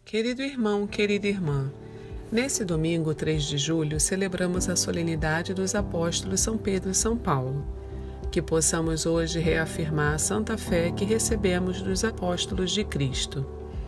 Querido irmão, querida irmã, nesse domingo 3 de julho celebramos a solenidade dos apóstolos São Pedro e São Paulo. Que possamos hoje reafirmar a santa fé que recebemos dos apóstolos de Cristo.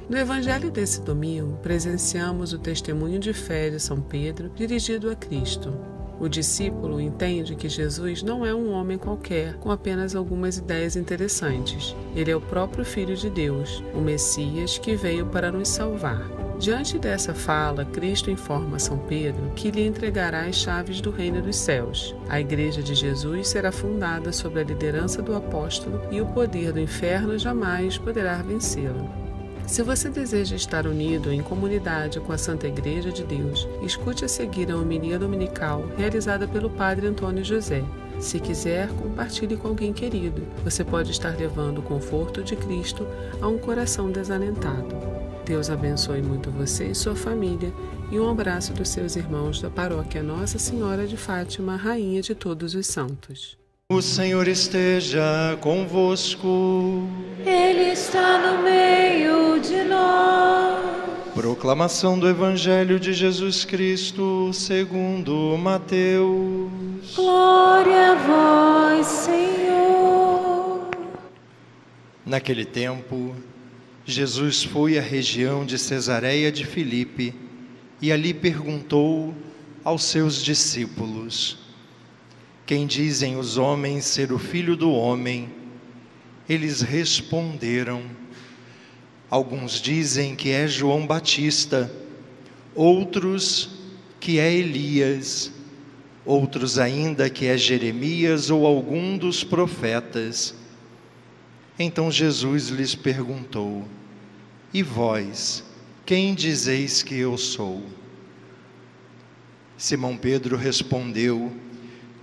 No evangelho desse domingo, presenciamos o testemunho de fé de São Pedro dirigido a Cristo. O discípulo entende que Jesus não é um homem qualquer com apenas algumas ideias interessantes. Ele é o próprio Filho de Deus, o Messias que veio para nos salvar. Diante dessa fala, Cristo informa São Pedro que lhe entregará as chaves do reino dos céus. A Igreja de Jesus será fundada sob a liderança do apóstolo e o poder do inferno jamais poderá vencê-la. Se você deseja estar unido em comunidade com a Santa Igreja de Deus, escute a seguir a homilia dominical realizada pelo Padre Antônio José. Se quiser, compartilhe com alguém querido. Você pode estar levando o conforto de Cristo a um coração desalentado. Deus abençoe muito você e sua família, e um abraço dos seus irmãos da paróquia Nossa Senhora de Fátima, Rainha de Todos os Santos. O Senhor esteja convosco. Ele está no meio de nós. Proclamação do Evangelho de Jesus Cristo segundo Mateus. Glória a vós, Senhor. Naquele tempo, Jesus foi à região de Cesareia de Filipe e ali perguntou aos seus discípulos: quem dizem os homens ser o Filho do Homem? Eles responderam: alguns dizem que é João Batista, outros que é Elias, outros ainda que é Jeremias ou algum dos profetas. Então Jesus lhes perguntou: e vós, quem dizeis que eu sou? Simão Pedro respondeu: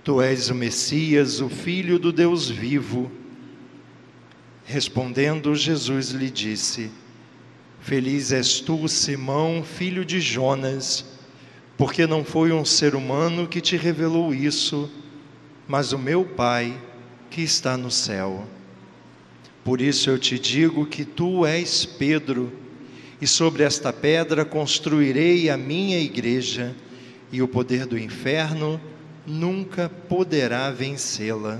tu és o Messias, o Filho do Deus vivo. Respondendo, Jesus lhe disse: feliz és tu, Simão, filho de Jonas, porque não foi um ser humano que te revelou isso, mas o meu Pai que está no céu. Por isso eu te digo que tu és Pedro, e sobre esta pedra construirei a minha igreja, e o poder do inferno nunca poderá vencê-la.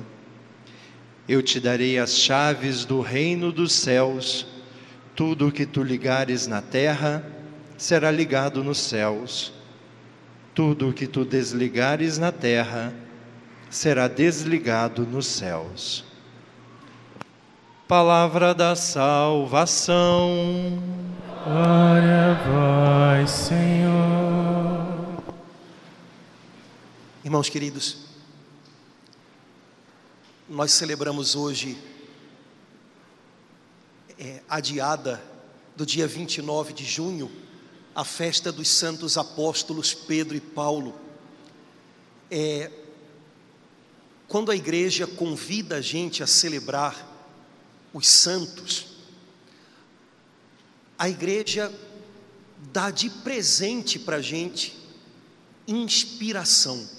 Eu te darei as chaves do reino dos céus. Tudo o que tu ligares na terra será ligado nos céus. Tudo o que tu desligares na terra será desligado nos céus. Palavra da salvação. Glória a vós, Senhor. Irmãos queridos, nós celebramos hoje, adiada do dia 29 de junho, a festa dos santos apóstolos Pedro e Paulo. Quando a igreja convida a gente a celebrar os santos, a igreja dá de presente para a gente inspiração.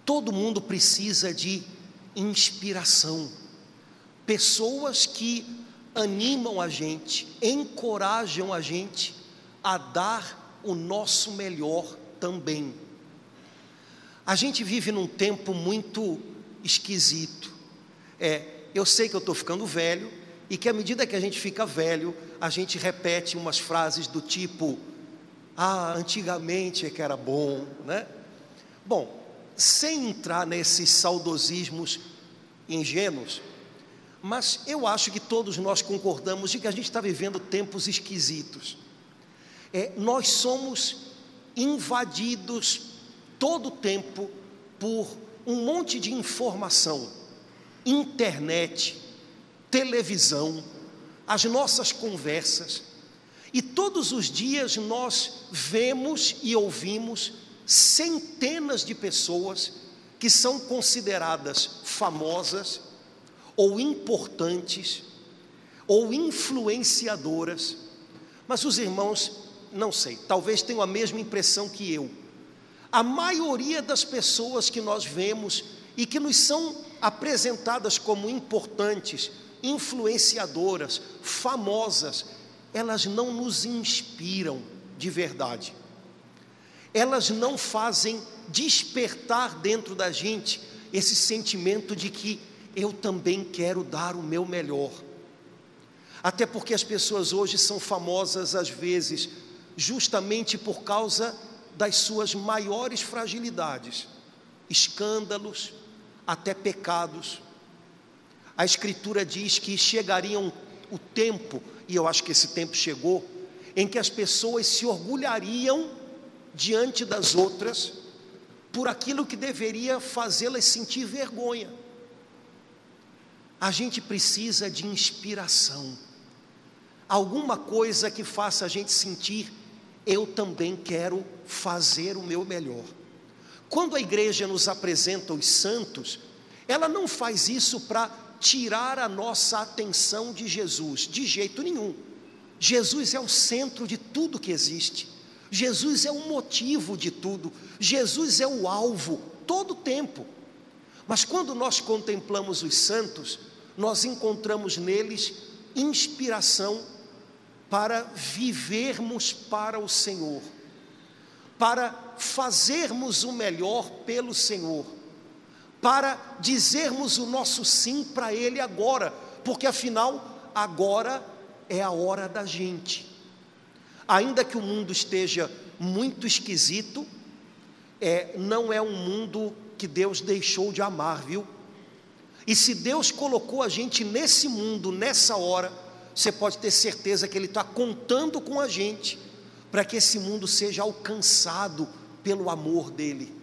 Todo mundo precisa de inspiração, pessoas que animam a gente, encorajam a gente a dar o nosso melhor também. A gente vive num tempo muito esquisito. Eu sei que eu estou ficando velho e que à medida que a gente fica velho, a gente repete umas frases do tipo: antigamente é que era bom, né? Bom, sem entrar nesses saudosismos ingênuos, mas eu acho que todos nós concordamos de que a gente está vivendo tempos esquisitos. Nós somos invadidos todo o tempo por um monte de informação, internet, televisão, as nossas conversas, e todos os dias nós vemos e ouvimos centenas de pessoas que são consideradas famosas, ou importantes, ou influenciadoras. Mas os irmãos, não sei, talvez tenham a mesma impressão que eu. A maioria das pessoas que nós vemos e que nos são apresentadas como importantes, influenciadoras, famosas, elas não nos inspiram de verdade. Elas não fazem despertar dentro da gente esse sentimento de que eu também quero dar o meu melhor. Até porque as pessoas hoje são famosas às vezes justamente por causa das suas maiores fragilidades, escândalos, até pecados. A Escritura diz que chegaria o tempo, e eu acho que esse tempo chegou, em que as pessoas se orgulhariam diante das outras por aquilo que deveria fazê-las sentir vergonha. A gente precisa de inspiração, alguma coisa que faça a gente sentir: eu também quero fazer o meu melhor. Quando a igreja nos apresenta os santos, ela não faz isso para tirar a nossa atenção de Jesus, de jeito nenhum. Jesus é o centro de tudo que existe, Jesus é o motivo de tudo, Jesus é o alvo, todo o tempo. Mas quando nós contemplamos os santos, nós encontramos neles inspiração para vivermos para o Senhor, para fazermos o melhor pelo Senhor, para dizermos o nosso sim para Ele agora, porque afinal, agora é a hora da gente. Ainda que o mundo esteja muito esquisito, não é um mundo que Deus deixou de amar, viu? E se Deus colocou a gente nesse mundo, nessa hora, você pode ter certeza que Ele está contando com a gente, para que esse mundo seja alcançado pelo amor dEle.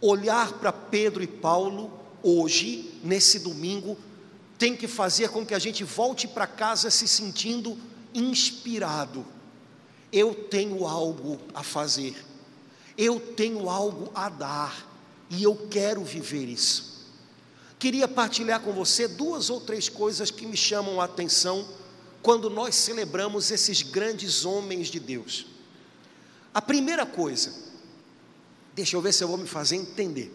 Olhar para Pedro e Paulo, hoje, nesse domingo, tem que fazer com que a gente volte para casa se sentindo inspirado. Eu tenho algo a fazer, eu tenho algo a dar, e eu quero viver isso. Queria partilhar com você 2 ou 3 coisas que me chamam a atenção quando nós celebramos esses grandes homens de Deus. A primeira coisa, deixa eu ver se eu vou me fazer entender,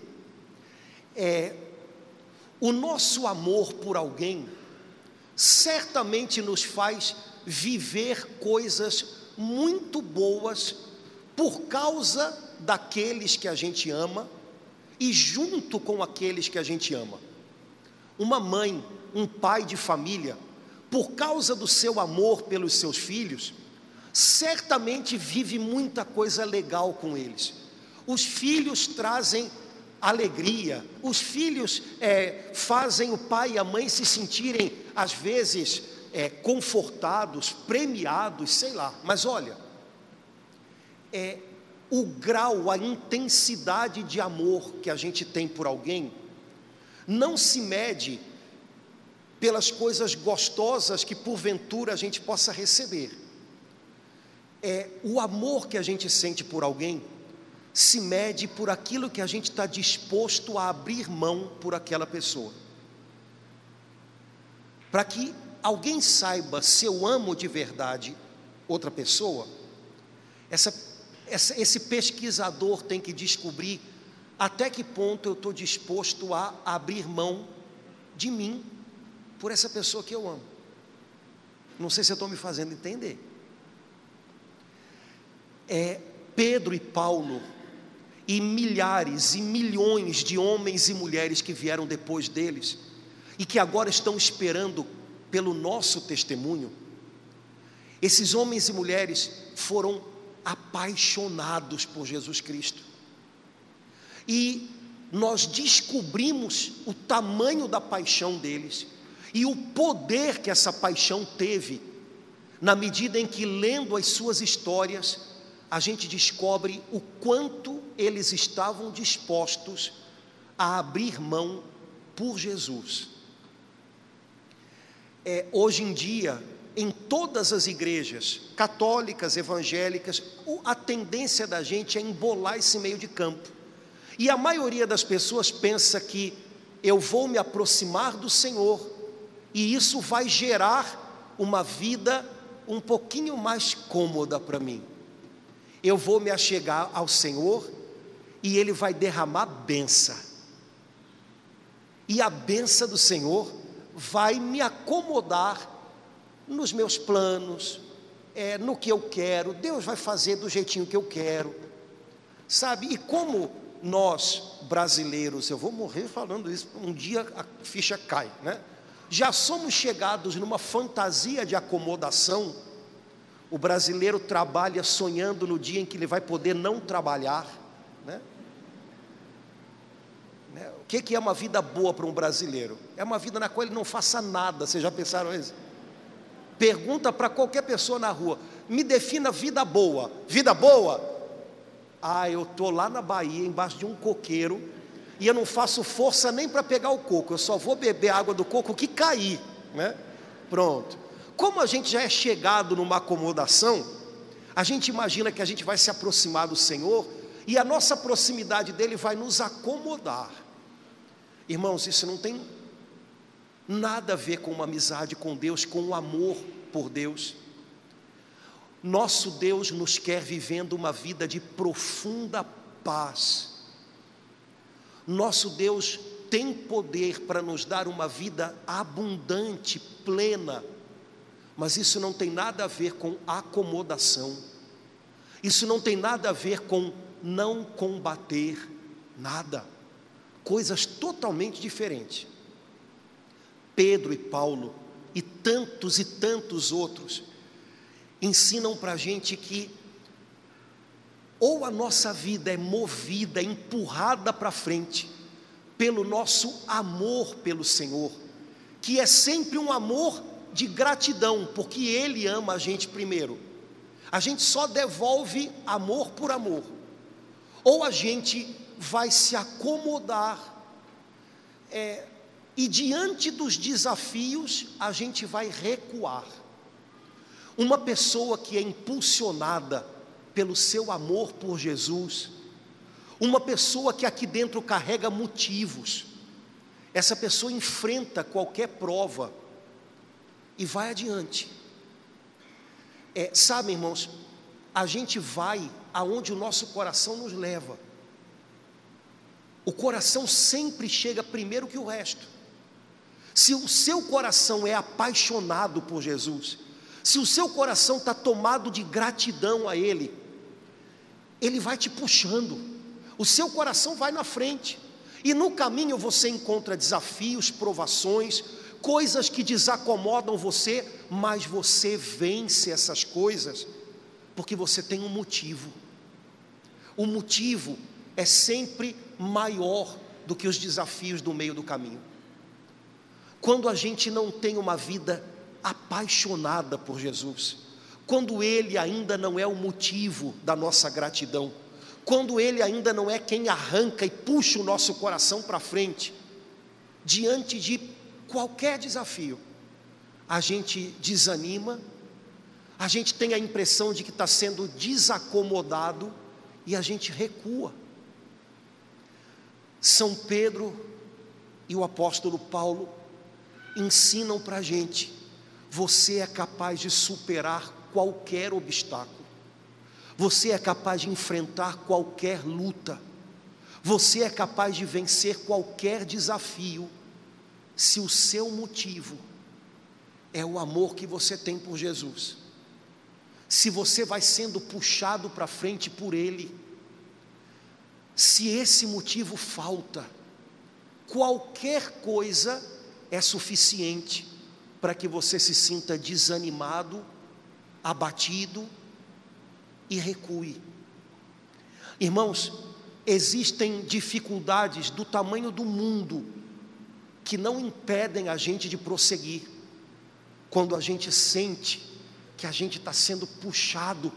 o nosso amor por alguém certamente nos faz viver coisas muito boas por causa daqueles que a gente ama e junto com aqueles que a gente ama. Uma mãe, um pai de família, por causa do seu amor pelos seus filhos, certamente vive muita coisa legal com eles. Os filhos trazem alegria, os filhos fazem o pai e a mãe se sentirem, às vezes, confortados, premiados, sei lá. Mas olha, o grau, a intensidade de amor que a gente tem por alguém, não se mede pelas coisas gostosas que porventura a gente possa receber. O amor que a gente sente por alguém se mede por aquilo que a gente está disposto a abrir mão por aquela pessoa. Para que alguém saiba se eu amo de verdade outra pessoa, esse pesquisador tem que descobrir até que ponto eu estou disposto a abrir mão de mim por essa pessoa que eu amo. Não sei se eu estou me fazendo entender. Pedro e Paulo e milhares e milhões de homens e mulheres que vieram depois deles e que agora estão esperando pelo nosso testemunho. Esses homens e mulheres foram apaixonados por Jesus Cristo. E nós descobrimos o tamanho da paixão deles e o poder que essa paixão teve, na medida em que, lendo as suas histórias, a gente descobre o quanto eles estavam dispostos a abrir mão por Jesus. Hoje em dia, em todas as igrejas, católicas, evangélicas, a tendência da gente é embolar esse meio de campo. E a maioria das pessoas pensa que eu vou me aproximar do Senhor e isso vai gerar uma vida um pouquinho mais cômoda para mim. Eu vou me achegar ao Senhor e Ele vai derramar bênção. E a bênção do Senhor vai me acomodar nos meus planos, no que eu quero, Deus vai fazer do jeitinho que eu quero, sabe? E como nós brasileiros, eu vou morrer falando isso, um dia a ficha cai, né? Já somos chegados numa fantasia de acomodação. O brasileiro trabalha sonhando no dia em que ele vai poder não trabalhar, né? O que é uma vida boa para um brasileiro? É uma vida na qual ele não faça nada. Vocês já pensaram isso? Pergunta para qualquer pessoa na rua: me defina vida boa. Vida boa? Eu estou lá na Bahia, embaixo de um coqueiro, e eu não faço força nem para pegar o coco, eu só vou beber água do coco que cair, né? Pronto. Como a gente já é chegado numa acomodação, a gente imagina que a gente vai se aproximar do Senhor, e a nossa proximidade dele vai nos acomodar. Irmãos, isso não tem nada a ver com uma amizade com Deus, com um amor por Deus. Nosso Deus nos quer vivendo uma vida de profunda paz. Nosso Deus tem poder para nos dar uma vida abundante, plena, mas isso não tem nada a ver com acomodação, isso não tem nada a ver com não combater nada, coisas totalmente diferentes. Pedro e Paulo e tantos outros ensinam para a gente que ou a nossa vida é movida, empurrada para frente pelo nosso amor pelo Senhor, que é sempre um amor de gratidão, porque Ele ama a gente primeiro. A gente só devolve amor por amor. Ou a gente vai se acomodar, e diante dos desafios a gente vai recuar. Uma pessoa que é impulsionada pelo seu amor por Jesus, uma pessoa que aqui dentro carrega motivos, essa pessoa enfrenta qualquer prova e vai adiante. Sabe, irmãos, a gente vai aonde o nosso coração nos leva. O coração sempre chega primeiro que o resto. Se o seu coração é apaixonado por Jesus, se o seu coração está tomado de gratidão a Ele, Ele vai te puxando, o seu coração vai na frente, e no caminho você encontra desafios, provações, coisas que desacomodam você, mas você vence essas coisas, porque você tem um motivo. O motivo é sempre maior do que os desafios do meio do caminho. Quando a gente não tem uma vida apaixonada por Jesus, quando Ele ainda não é o motivo da nossa gratidão, quando Ele ainda não é quem arranca e puxa o nosso coração para frente, diante de qualquer desafio, a gente desanima, a gente tem a impressão de que está sendo desacomodado e a gente recua. São Pedro e o apóstolo Paulo ensinam para a gente: você é capaz de superar qualquer obstáculo, você é capaz de enfrentar qualquer luta, você é capaz de vencer qualquer desafio, se o seu motivo é o amor que você tem por Jesus, se você vai sendo puxado para frente por Ele. Se esse motivo falta, qualquer coisa é suficiente para que você se sinta desanimado, abatido e recue. Irmãos, existem dificuldades do tamanho do mundo que não impedem a gente de prosseguir, quando a gente sente que a gente está sendo puxado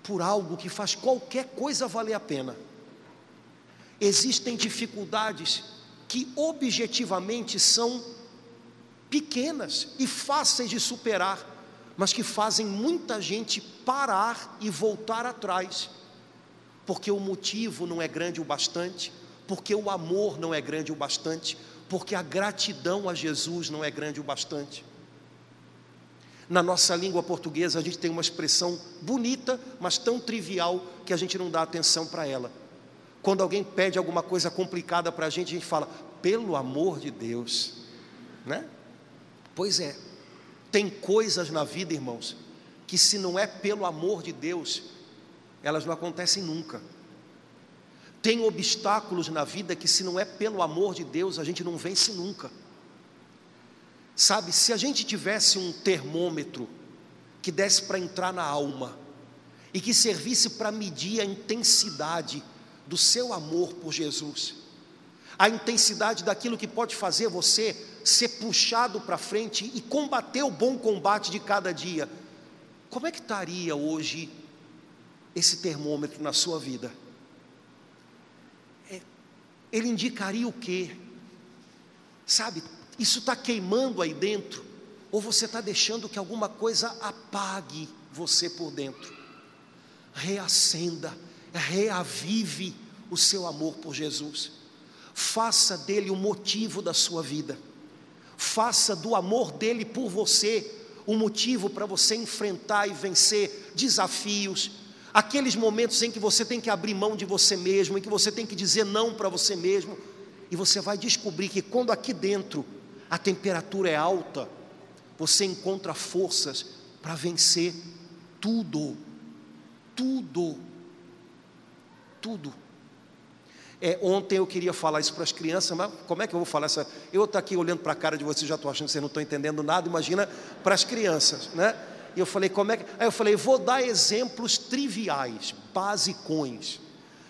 por algo que faz qualquer coisa valer a pena. Existem dificuldades que objetivamente são pequenas e fáceis de superar, mas que fazem muita gente parar e voltar atrás, porque o motivo não é grande o bastante, porque o amor não é grande o bastante, porque a gratidão a Jesus não é grande o bastante. Na nossa língua portuguesa a gente tem uma expressão bonita, mas tão trivial que a gente não dá atenção para ela. Quando alguém pede alguma coisa complicada para a gente fala: pelo amor de Deus, né? Pois é, Tem coisas na vida, irmãos, que se não é pelo amor de Deus, elas não acontecem nunca. Tem obstáculos na vida que se não é pelo amor de Deus, a gente não vence nunca. Sabe, se a gente tivesse um termômetro que desse para entrar na alma e que servisse para medir a intensidade do seu amor por Jesus, a intensidade daquilo que pode fazer você ser puxado para frente e combater o bom combate de cada dia, como é que estaria hoje esse termômetro na sua vida? Ele indicaria o quê? Sabe, isso está queimando aí dentro, ou você está deixando que alguma coisa apague você por dentro? Reacenda, reavive o seu amor por Jesus. Faça dele o motivo da sua vida. Faça do amor dele por você o motivo para você enfrentar e vencer desafios, aqueles momentos em que você tem que abrir mão de você mesmo, em que você tem que dizer não para você mesmo, e você vai descobrir que quando aqui dentro a temperatura é alta, você encontra forças para vencer tudo. Ontem eu queria falar isso para as crianças, mas como é que eu vou falar isso? Eu estou aqui olhando para a cara de vocês, já estou achando que vocês não estão entendendo nada, imagina para as crianças, né? E eu falei, como é que... Aí eu falei, vou dar exemplos triviais, basicões.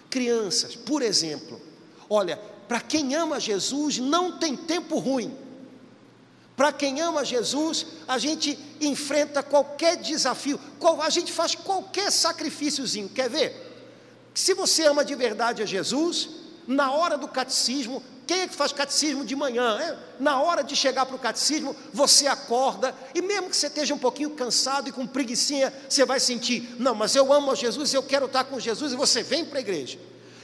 Crianças, por exemplo, olha, para quem ama Jesus não tem tempo ruim. Para quem ama Jesus, a gente enfrenta qualquer desafio, a gente faz qualquer sacrifíciozinho, quer ver? Se você ama de verdade a Jesus, na hora do catecismo, quem é que faz catecismo de manhã? Na hora de chegar para o catecismo, você acorda, e mesmo que você esteja um pouquinho cansado e com preguicinha, você vai sentir, não, mas eu amo a Jesus, eu quero estar com Jesus, e você vem para a igreja.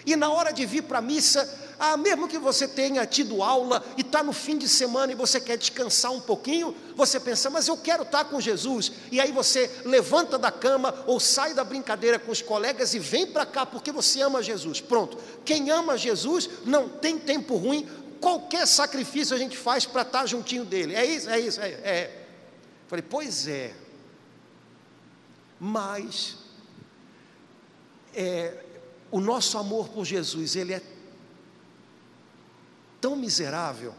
E na hora de vir para a missa, mesmo que você tenha tido aula e está no fim de semana e você quer descansar um pouquinho, você pensa, mas eu quero estar com Jesus, e aí você levanta da cama ou sai da brincadeira com os colegas e vem para cá porque você ama Jesus. Pronto, quem ama Jesus não tem tempo ruim, qualquer sacrifício a gente faz para estar juntinho dele. É isso. Falei, pois é, mas o nosso amor por Jesus, ele é tão miserável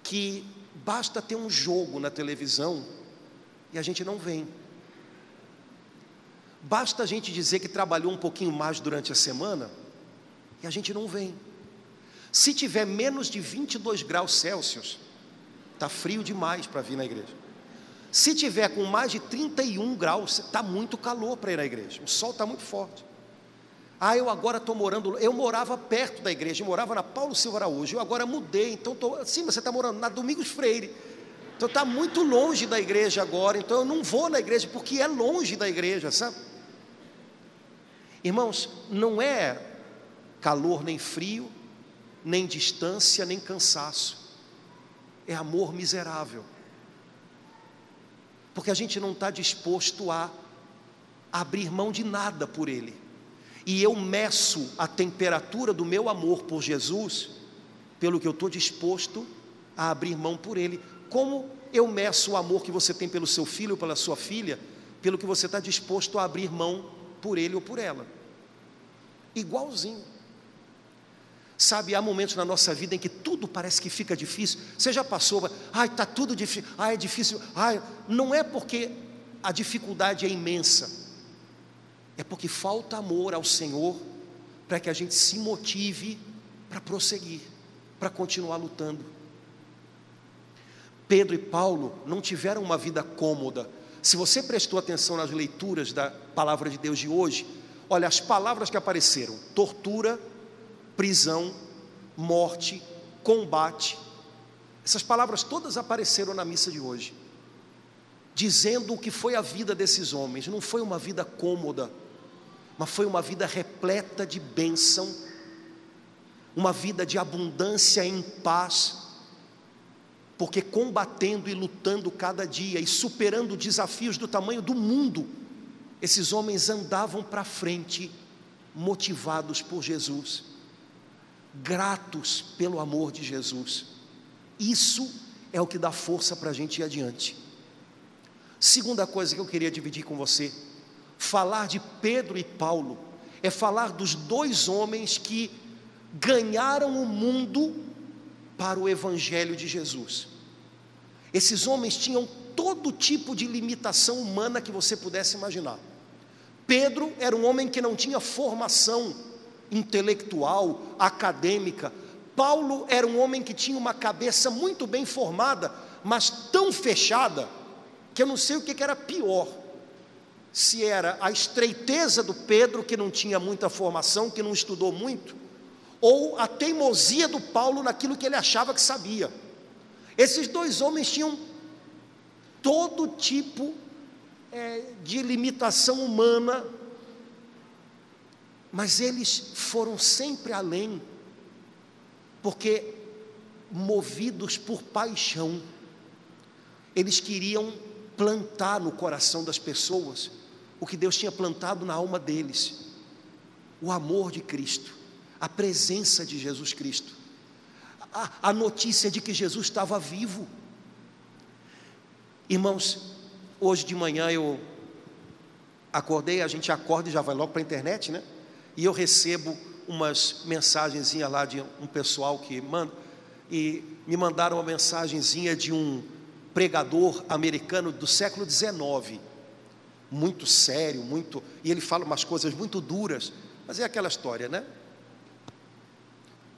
que basta ter um jogo na televisão e a gente não vem. Basta a gente dizer que trabalhou um pouquinho mais durante a semana e a gente não vem. Se tiver menos de 22 graus Celsius, está frio demais para vir na igreja. Se tiver com mais de 31 graus, está muito calor para ir na igreja, o sol está muito forte. Eu agora estou morando, eu morava perto da igreja, eu morava na Paulo Silva Araújo, eu agora mudei, então sim, você está morando na Domingos Freire, então está muito longe da igreja agora, então eu não vou na igreja, porque é longe da igreja, sabe? Irmãos, não é calor nem frio, nem distância, nem cansaço, é amor miserável, porque a gente não está disposto a abrir mão de nada por Ele. E eu meço a temperatura do meu amor por Jesus pelo que eu estou disposto a abrir mão por Ele. Como eu meço o amor que você tem pelo seu filho ou pela sua filha, pelo que você está disposto a abrir mão por ele ou por ela. Igualzinho. Sabe, há momentos na nossa vida em que tudo parece que fica difícil. Você já passou, está tudo difícil, é difícil. Não é porque a dificuldade é imensa, é porque falta amor ao Senhor para que a gente se motive para prosseguir, para continuar lutando. Pedro e Paulo não tiveram uma vida cômoda. Se você prestou atenção nas leituras da palavra de Deus de hoje, olha as palavras que apareceram: tortura, prisão, morte, combate. Essas palavras todas apareceram na missa de hoje, dizendo o que foi a vida desses homens. Não foi uma vida cômoda, mas foi uma vida repleta de bênção, uma vida de abundância em paz, porque combatendo e lutando cada dia e superando desafios do tamanho do mundo, esses homens andavam para frente, motivados por Jesus, gratos pelo amor de Jesus. Isso é o que dá força para a gente ir adiante. Segunda coisa que eu queria dividir com você, falar de Pedro e Paulo, é falar dos dois homens que ganharam o mundo para o Evangelho de Jesus. Esses homens tinham todo tipo de limitação humana que você pudesse imaginar. Pedro era um homem que não tinha formação intelectual, acadêmica. Paulo era um homem que tinha uma cabeça muito bem formada, mas tão fechada, que eu não sei o que era pior. Se era a estreiteza do Pedro, que não tinha muita formação, que não estudou muito, ou a teimosia do Paulo naquilo que ele achava que sabia. Esses dois homens tinham todo tipo de limitação humana, mas eles foram sempre além, porque movidos por paixão, eles queriam plantar no coração das pessoas o que Deus tinha plantado na alma deles: o amor de Cristo, a presença de Jesus Cristo, a notícia de que Jesus estava vivo. Irmãos, hoje de manhã eu acordei, a gente acorda e já vai logo para a internet, né? E eu recebo umas mensagenzinhas lá de um pessoal que manda, e me mandaram uma mensagenzinha de um pregador americano do século XIX, muito sério, e ele fala umas coisas muito duras, mas é aquela história, né?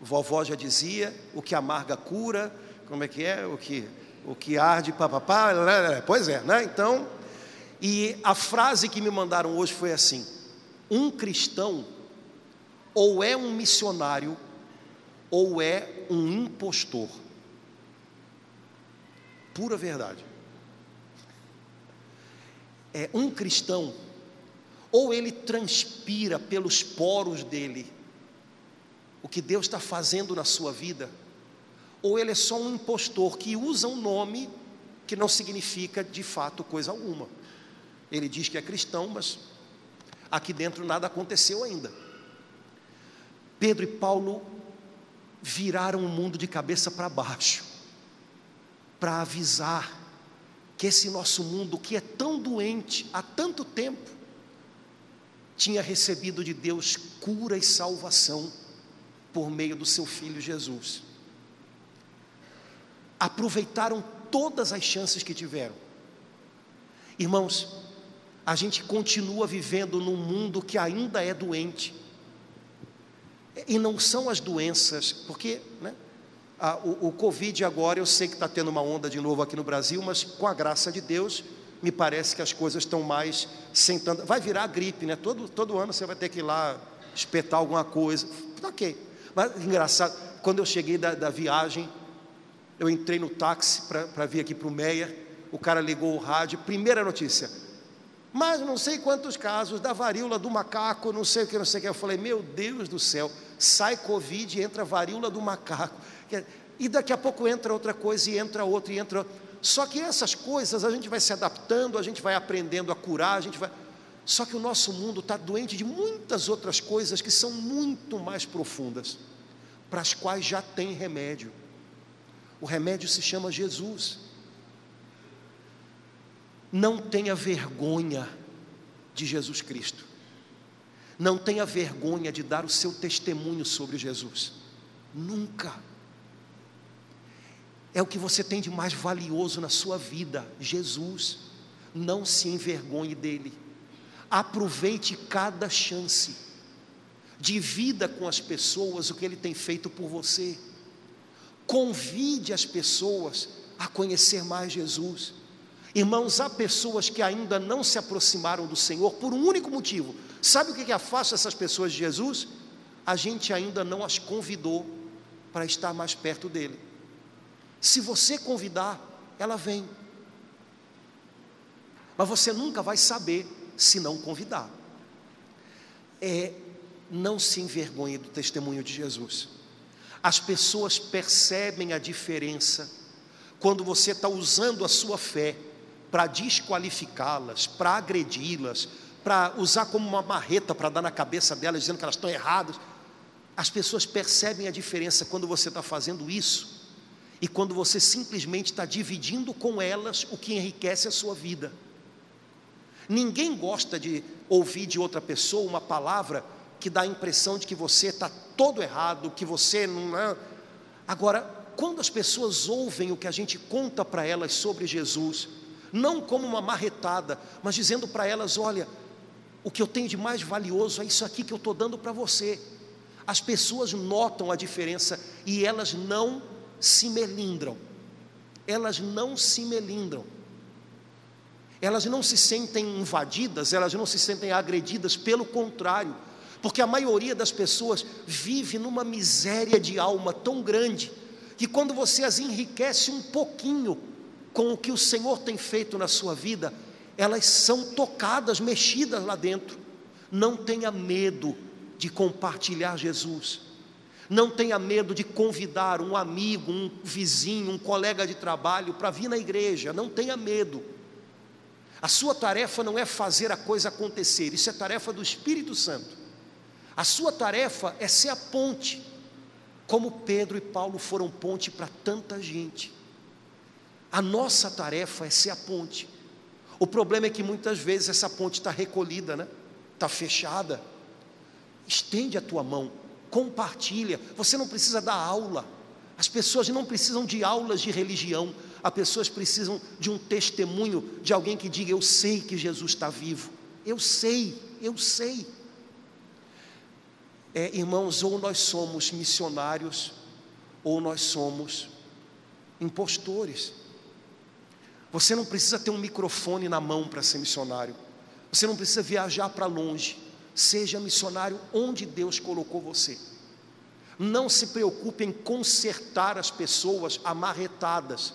Vovó já dizia: o que amarga cura, como é que é? O que arde, papapá, pois é, né? Então, e a frase que me mandaram hoje foi assim: um cristão ou é um missionário ou é um impostor. Pura verdade. Um cristão, ou ele transpira pelos poros dele o que Deus está fazendo na sua vida, ou ele é só um impostor que usa um nome que não significa de fato coisa alguma. Ele diz que é cristão, mas aqui dentro nada aconteceu ainda. Pedro e Paulo viraram o mundo de cabeça para baixo, para avisar que esse nosso mundo, que é tão doente há tanto tempo, tinha recebido de Deus cura e salvação por meio do seu Filho Jesus. Aproveitaram todas as chances que tiveram. Irmãos, a gente continua vivendo num mundo que ainda é doente, e não são as doenças, porque, né, o Covid agora, eu sei que está tendo uma onda de novo aqui no Brasil, mas com a graça de Deus, me parece que as coisas estão mais sentando. Vai virar gripe, né? Todo ano você vai ter que ir lá espetar alguma coisa, ok. Mas engraçado, quando eu cheguei da viagem, eu entrei no táxi para vir aqui para o Meia, o cara ligou o rádio, primeira notícia: mas não sei quantos casos da varíola do macaco, não sei o que. Eu falei: meu Deus do céu, sai Covid e entra varíola do macaco, e daqui a pouco entra outra coisa, e entra outra, e entra outra. Só que essas coisas a gente vai se adaptando, a gente vai aprendendo a curar, só que o nosso mundo está doente de muitas outras coisas que são muito mais profundas, para as quais já tem remédio. O remédio se chama Jesus. Não tenha vergonha de Jesus Cristo. Não tenha vergonha de dar o seu testemunho sobre Jesus. Nunca. É o que você tem de mais valioso na sua vida, Jesus. Não se envergonhe dele. Aproveite cada chance. Divida com as pessoas o que ele tem feito por você. Convide as pessoas a conhecer mais Jesus. Irmãos, há pessoas que ainda não se aproximaram do Senhor por um único motivo. Sabe o que afasta essas pessoas de Jesus? A gente ainda não as convidou para estar mais perto dele. Se você convidar, ela vem. Mas você nunca vai saber se não convidar. Não se envergonhe do testemunho de Jesus. As pessoas percebem a diferença quando você está usando a sua fé para desqualificá-las, para agredi-las, para usar como uma marreta para dar na cabeça delas, dizendo que elas estão erradas. As pessoas percebem a diferença quando você está fazendo isso, e quando você simplesmente está dividindo com elas o que enriquece a sua vida. Ninguém gosta de ouvir de outra pessoa uma palavra que dá a impressão de que você está todo errado, que você não é. Agora, quando as pessoas ouvem o que a gente conta para elas sobre Jesus, não como uma marretada, mas dizendo para elas: olha, o que eu tenho de mais valioso é isso aqui que eu estou dando para você. As pessoas notam a diferença e elas não se melindram. Elas não se melindram. Elas não se sentem invadidas, elas não se sentem agredidas, pelo contrário, porque a maioria das pessoas vive numa miséria de alma tão grande, que quando você as enriquece um pouquinho com o que o Senhor tem feito na sua vida, elas são tocadas, mexidas lá dentro. Não tenha medo de compartilhar Jesus, não tenha medo de convidar um amigo, um vizinho, um colega de trabalho para vir na igreja, não tenha medo. A sua tarefa não é fazer a coisa acontecer, isso é tarefa do Espírito Santo. A sua tarefa é ser a ponte, como Pedro e Paulo foram ponte para tanta gente. A nossa tarefa é ser a ponte. O problema é que muitas vezes essa ponte está recolhida, né? Está fechada. Estende a tua mão, compartilha. Você não precisa dar aula. As pessoas não precisam de aulas de religião. As pessoas precisam de um testemunho, de alguém que diga: eu sei que Jesus está vivo. Eu sei. Irmãos, ou nós somos missionários, ou nós somos impostores. Você não precisa ter um microfone na mão para ser missionário. Você não precisa viajar para longe. Seja missionário onde Deus colocou você. Não se preocupe em consertar as pessoas amarretadas.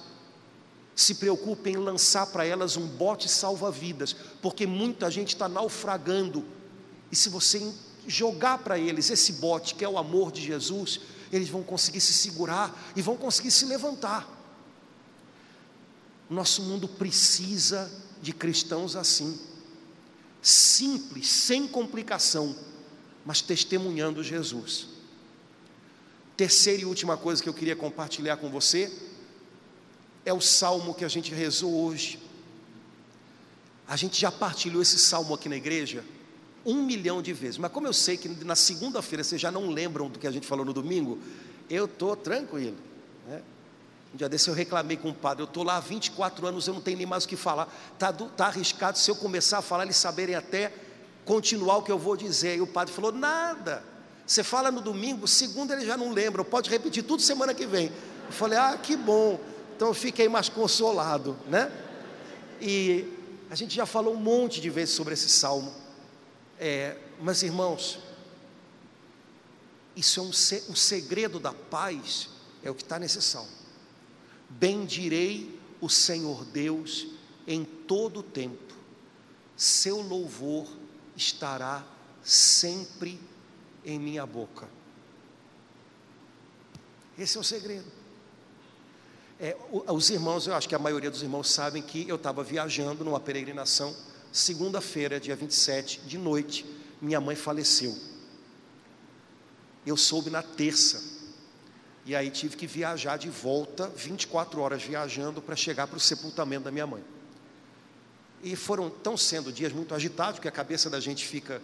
Se preocupe em lançar para elas um bote salva-vidas, porque muita gente está naufragando. E se você jogar para eles esse bote, que é o amor de Jesus, eles vão conseguir se segurar e vão conseguir se levantar. Nosso mundo precisa de cristãos assim, simples, sem complicação, mas testemunhando Jesus. Terceira e última coisa que eu queria compartilhar com você é o salmo que a gente rezou hoje. A gente já partilhou esse salmo aqui na igreja 1 milhão de vezes, mas como eu sei que na segunda-feira vocês já não lembram do que a gente falou no domingo, eu estou tranquilo, né? Um dia desse eu reclamei com o padre: eu estou lá há 24 anos, eu não tenho nem mais o que falar, está arriscado se eu começar a falar, eles saberem até continuar o que eu vou dizer. E o padre falou: nada, você fala no domingo, segunda ele já não lembra, pode repetir tudo semana que vem. Eu falei: que bom, então eu fiquei mais consolado, né? E a gente já falou um monte de vezes sobre esse salmo, mas irmãos, isso é o segredo da paz, é o que está nesse salmo. Bendirei o Senhor Deus em todo o tempo, seu louvor estará sempre em minha boca. Esse é o segredo. Os irmãos, eu acho que a maioria dos irmãos sabem que eu estava viajando numa peregrinação, segunda-feira, dia 27, de noite, minha mãe faleceu. Eu soube na terça, e aí tive que viajar de volta, 24 horas viajando para chegar para o sepultamento da minha mãe. E estão sendo dias muito agitados, porque a cabeça da gente fica,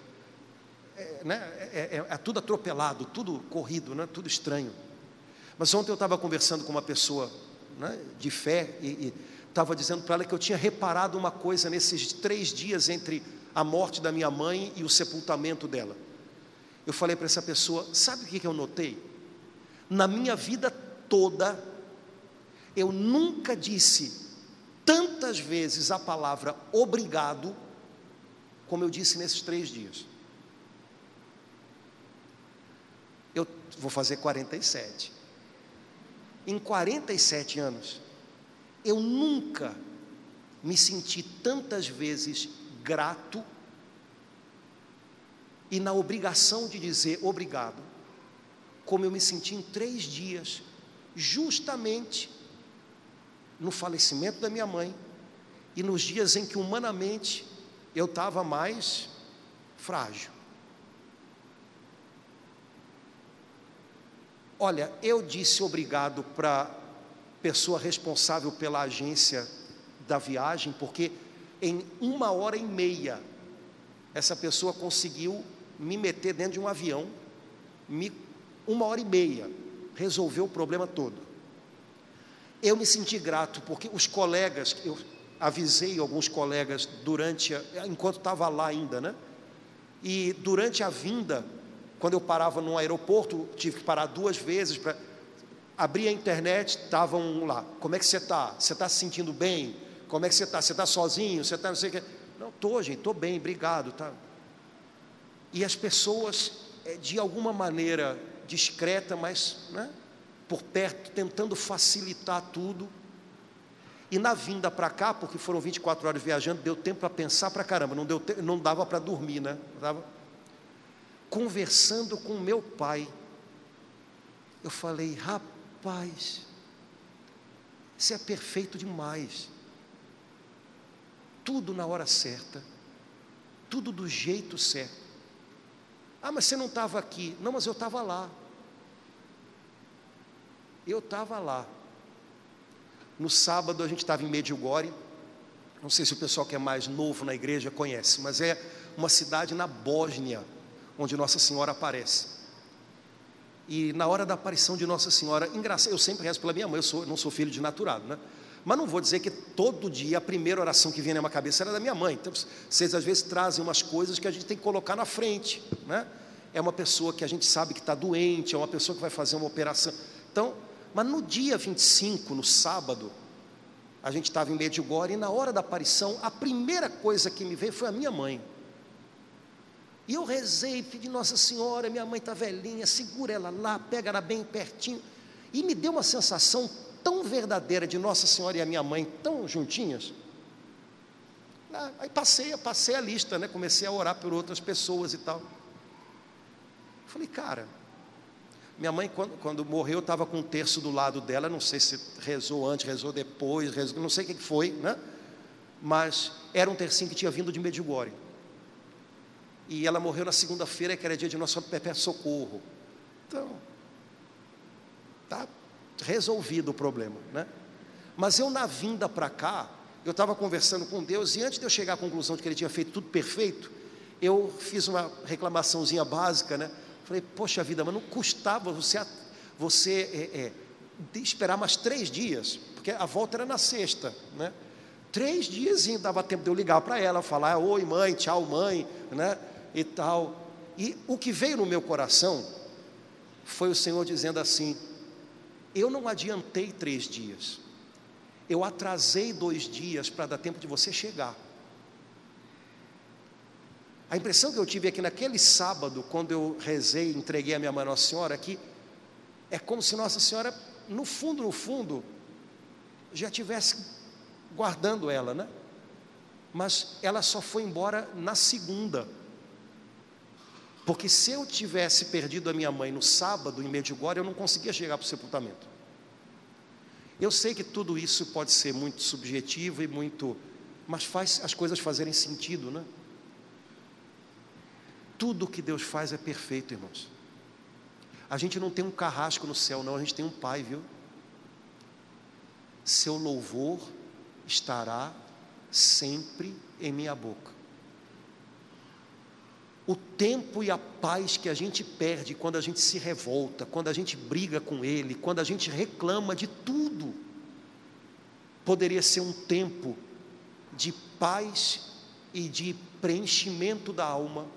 tudo atropelado, tudo corrido, né? Tudo estranho. Mas ontem eu estava conversando com uma pessoa, né, de fé, e estava dizendo para ela que eu tinha reparado uma coisa nesses 3 dias entre a morte da minha mãe e o sepultamento dela. Eu falei para essa pessoa: sabe o que eu notei? Na minha vida toda, eu nunca disse tantas vezes a palavra obrigado, como eu disse nesses 3 dias. Eu vou fazer 47. Em 47 anos, eu nunca me senti tantas vezes grato e na obrigação de dizer obrigado, como eu me senti em 3 dias, justamente no falecimento da minha mãe e nos dias em que humanamente eu estava mais frágil. Olha, eu disse obrigado para pessoa responsável pela agência da viagem, porque em 1h30 essa pessoa conseguiu me meter dentro de um avião, 1h30, resolveu o problema todo. Eu me senti grato, porque os colegas, eu avisei alguns colegas enquanto estava lá ainda, né? E durante a vinda, quando eu parava no aeroporto, tive que parar 2 vezes para abrir a internet, estavam lá: como é que você está? Você está se sentindo bem? Como é que você está? Você está sozinho? Você está não sei o que? Não, estou, gente, estou bem, obrigado, tá? E as pessoas, de alguma maneira discreta, mas, né, por perto, tentando facilitar tudo. E na vinda para cá, porque foram 24 horas viajando, deu tempo para pensar para caramba, não dava para dormir, né? Estava conversando com meu pai. Eu falei: rapaz, isso é perfeito demais. Tudo na hora certa, tudo do jeito certo. Ah, mas você não estava aqui. Não, mas eu estava lá. Eu estava lá. No sábado a gente estava em Medjugorje. Não sei se o pessoal que é mais novo na igreja conhece, mas é uma cidade na Bósnia, onde Nossa Senhora aparece. E na hora da aparição de Nossa Senhora, engraçado, eu sempre rezo pela minha mãe, eu não sou filho de naturado, né? Mas não vou dizer que todo dia a primeira oração que vinha na minha cabeça era da minha mãe. Então, vocês às vezes trazem umas coisas que a gente tem que colocar na frente, né? É uma pessoa que a gente sabe que está doente, é uma pessoa que vai fazer uma operação. Então, mas no dia 25, no sábado, a gente estava em Medjugorje, e na hora da aparição, a primeira coisa que me veio foi a minha mãe. E eu rezei, pedi: Nossa Senhora, minha mãe está velhinha, segura ela lá, pega ela bem pertinho. E me deu uma sensação tão verdadeira de Nossa Senhora e a minha mãe tão juntinhas. Aí passei a lista, né? Comecei a orar por outras pessoas e tal. Falei: cara, minha mãe quando morreu, estava com um terço do lado dela, não sei se rezou antes, rezou depois, não sei o que foi, né? Mas era um tercinho que tinha vindo de Medjugorje. E ela morreu na segunda-feira, que era dia de Nosso Perpétuo Socorro. Então, tá resolvido o problema, né? Mas eu, na vinda para cá, eu estava conversando com Deus, e antes de eu chegar à conclusão de que Ele tinha feito tudo perfeito, eu fiz uma reclamaçãozinha básica, né? Falei: poxa vida, mas não custava você esperar mais 3 dias, porque a volta era na sexta, né? 3 dias dava tempo de eu ligar para ela, falar: oi mãe, tchau mãe, né? E tal. E o que veio no meu coração foi o Senhor dizendo assim: eu não adiantei 3 dias, eu atrasei 2 dias para dar tempo de você chegar. A impressão que eu tive é que naquele sábado, quando eu rezei, entreguei a minha mãe a Nossa Senhora aqui, é como se Nossa Senhora, no fundo, já estivesse guardando ela, né? Mas ela só foi embora na segunda. Porque se eu tivesse perdido a minha mãe no sábado, em Medjugorje, eu não conseguia chegar para o sepultamento. Eu sei que tudo isso pode ser muito subjetivo e muito... mas faz as coisas fazerem sentido, né? Tudo que Deus faz é perfeito, irmãos. A gente não tem um carrasco no céu, não, a gente tem um Pai, viu? Seu louvor estará sempre em minha boca. O tempo e a paz que a gente perde quando a gente se revolta, quando a gente briga com Ele, quando a gente reclama de tudo, poderia ser um tempo de paz e de preenchimento da alma,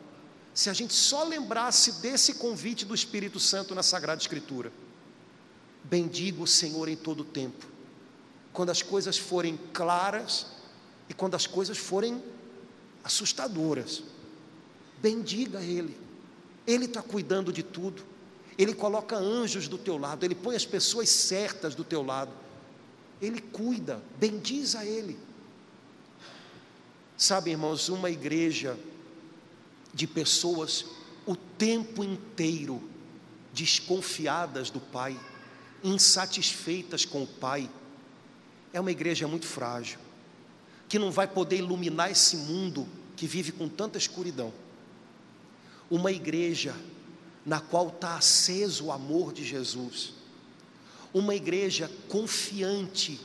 se a gente só lembrasse desse convite do Espírito Santo na Sagrada Escritura. Bendiga o Senhor em todo o tempo, quando as coisas forem claras e quando as coisas forem assustadoras. Bendiga Ele. Ele está cuidando de tudo. Ele coloca anjos do teu lado, Ele põe as pessoas certas do teu lado, Ele cuida. Bendiz a Ele. Sabe, irmãos, uma igreja de pessoas o tempo inteiro desconfiadas do Pai, insatisfeitas com o Pai, é uma igreja muito frágil, que não vai poder iluminar esse mundo que vive com tanta escuridão. Uma igreja na qual está aceso o amor de Jesus, uma igreja confiante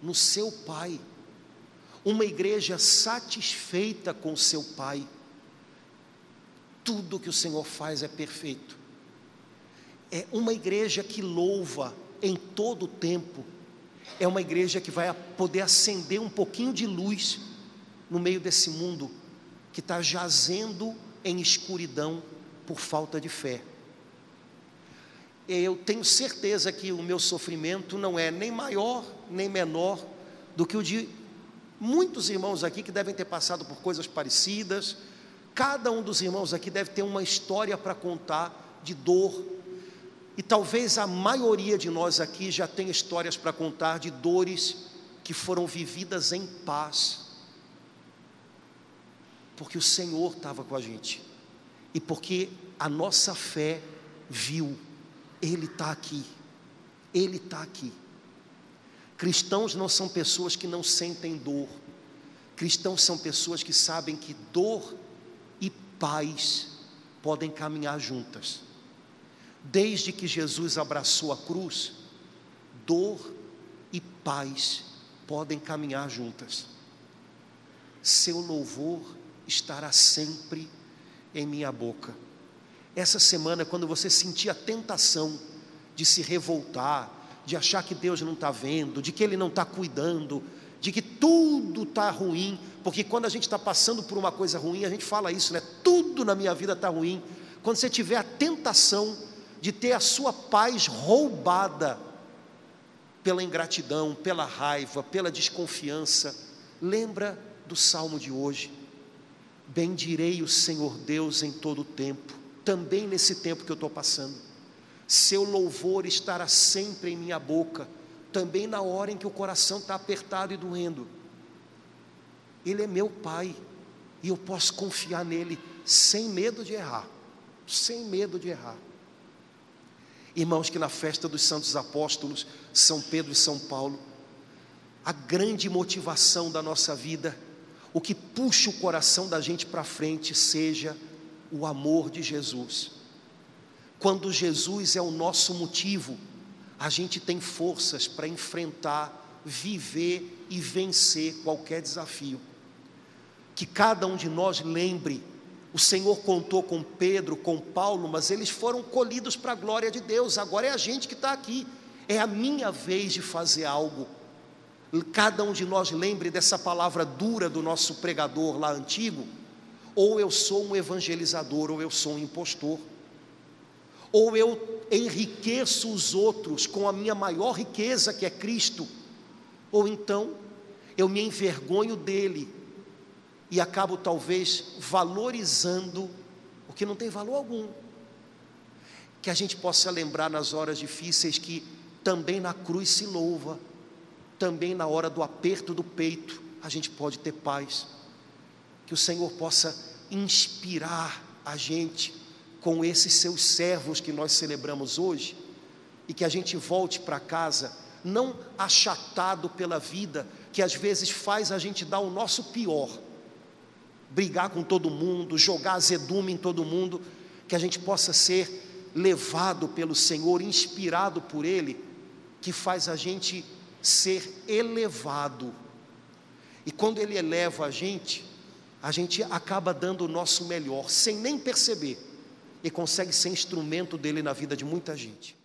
no seu Pai, uma igreja satisfeita com o seu Pai. Tudo que o Senhor faz é perfeito. É uma igreja que louva em todo o tempo. É uma igreja que vai poder acender um pouquinho de luz no meio desse mundo que está jazendo em escuridão por falta de fé. Eu tenho certeza que o meu sofrimento não é nem maior nem menor do que o de muitos irmãos aqui que devem ter passado por coisas parecidas. Cada um dos irmãos aqui deve ter uma história para contar de dor, e talvez a maioria de nós aqui já tenha histórias para contar de dores que foram vividas em paz, porque o Senhor estava com a gente, e porque a nossa fé viu, Ele está aqui, Ele está aqui. Cristãos não são pessoas que não sentem dor, cristãos são pessoas que sabem que dor e paz podem caminhar juntas. Desde que Jesus abraçou a cruz, dor e paz podem caminhar juntas. Seu louvor estará sempre em minha boca. Essa semana, quando você sentir a tentação de se revoltar, de achar que Deus não está vendo, de que Ele não está cuidando, de que tudo está ruim, porque quando a gente está passando por uma coisa ruim, a gente fala isso, né? Tudo na minha vida está ruim. Quando você tiver a tentação de ter a sua paz roubada pela ingratidão, pela raiva, pela desconfiança, lembra do salmo de hoje: bendirei o Senhor Deus em todo o tempo, também nesse tempo que eu estou passando. Seu louvor estará sempre em minha boca, também na hora em que o coração está apertado e doendo. Ele é meu Pai, e eu posso confiar nele sem medo de errar, sem medo de errar. Irmãos, que na festa dos santos apóstolos, São Pedro e São Paulo, a grande motivação da nossa vida, o que puxa o coração da gente para frente, seja o amor de Jesus. Quando Jesus é o nosso motivo, a gente tem forças para enfrentar, viver e vencer qualquer desafio. Que cada um de nós lembre, o Senhor contou com Pedro, com Paulo, mas eles foram colhidos para a glória de Deus. Agora é a gente que está aqui, é a minha vez de fazer algo. Cada um de nós lembre dessa palavra dura do nosso pregador lá antigo: ou eu sou um evangelizador, ou eu sou um impostor. Ou eu enriqueço os outros com a minha maior riqueza, que é Cristo, ou então eu me envergonho dele e acabo talvez valorizando o que não tem valor algum. Que a gente possa lembrar nas horas difíceis que também na cruz se louva, também na hora do aperto do peito a gente pode ter paz. Que o Senhor possa inspirar a gente com esses seus servos que nós celebramos hoje, e que a gente volte para casa não achatado pela vida, que às vezes faz a gente dar o nosso pior, brigar com todo mundo, jogar azedume em todo mundo. Que a gente possa ser levado pelo Senhor, inspirado por Ele, que faz a gente ser elevado. E quando Ele eleva a gente acaba dando o nosso melhor, sem nem perceber, e consegue ser instrumento dele na vida de muita gente.